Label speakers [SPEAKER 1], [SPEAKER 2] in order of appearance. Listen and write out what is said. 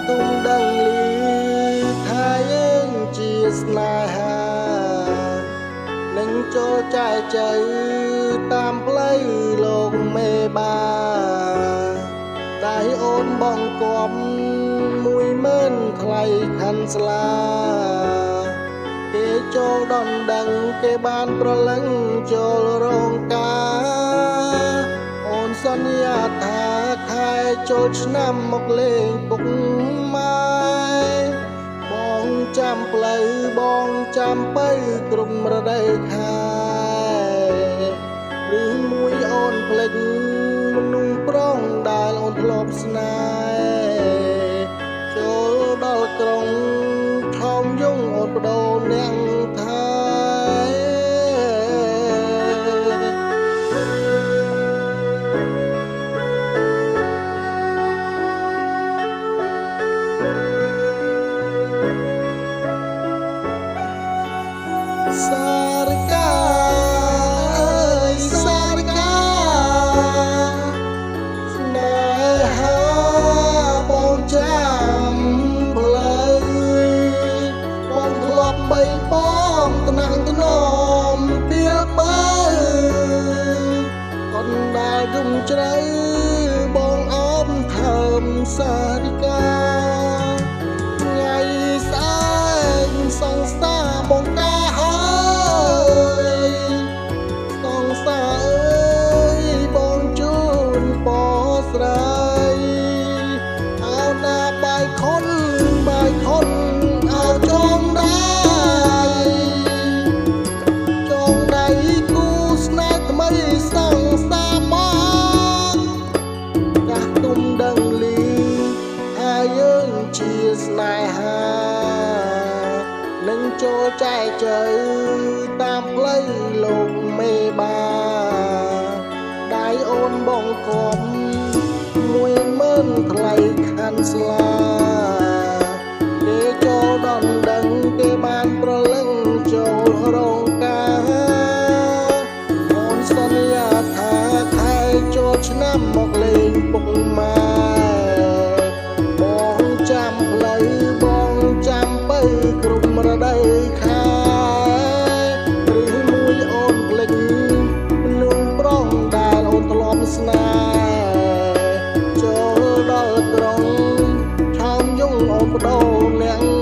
[SPEAKER 1] ទុំដឹងលីថាយើងជាស្នេហានឹងចូលចែកចៅតាមផ្លូវលោកមេបាតែអូនបងគំ10000ថ្លៃខាន់ស្លាគេចូលដនដឹងគេបានប្រលឹងចូលរោងការអូនសន្យាថាខែចូលឆ្នាំមកលេងពុកម៉ែបងចាំផ្លូវបងចាំទៅគ្រប់រដូវខែឬមួយអូនភ្លេចមនុស្សប្រុងដែលអូនធ្លាប់ស្នេហ៍ចូលដល់ក្រុងថោមយងអូនបដូរអ្នកថាសារកាសារកាស្នេហាបងចាំផ្លូវបងធ្លាប់បីបងថ្នាក់ថ្នមពីបើកូនដែលយំជ្រៅបងអមថើមសារិកាថ្ងៃស្អែកសង្សារបងកាសង្សារអើយបងជូនពរស្រីអោណាបាយខុនអោចងដៃគូស្នេហ៍ថ្មីសង្សារមកចាស់ទុំដឹងលីថាយើងជាស្នេហានឹងចូលចែកចៅតាមផ្លូវលោកមេបាដៃអូនបងគំ10000ថ្លៃខាន់ស្លាគេចូលដល់ដឹងគេបានប្រលឹងចូលរោងការអូនសន្យាថាខែចូលឆ្នាំមកលេងពុកម៉ែបងចាំផ្លូវបងចាំទៅគ្រប់រដូវខែឬមួយអូនភ្លេចមនុស្សប្រុងដែលអូនធ្លាប់ស្នេហ៍ចូលដល់ក្រុងឆោមយងអូនបដូរអ្នក